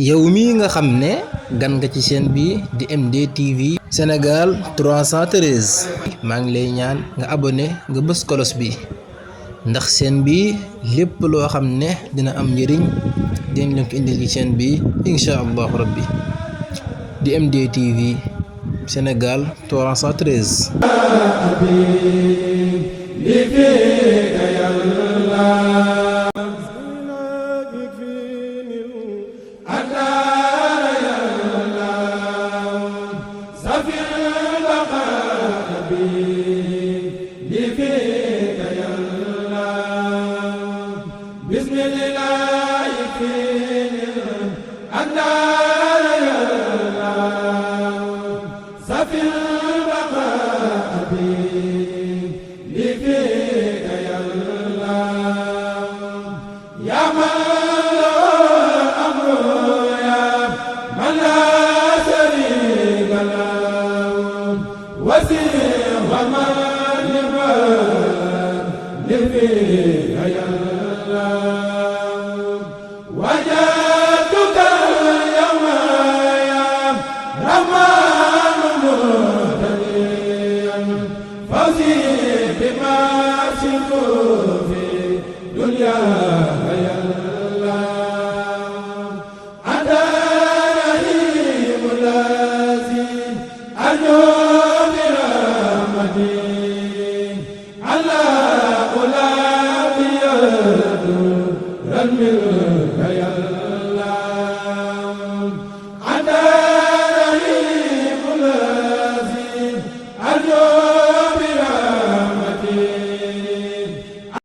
yow mii nga xam ne gan nga ci chaîne bi di MDTV Sénégal 313 maa ngi lay ñaan nga abonné nga bës kolos bi ndax chaîne bi lépp loo xam ne dina am njëriñ dinañ leen ko indil ci chaîne bi incha allahu rabbi di MDTV Sénégal 313. Allah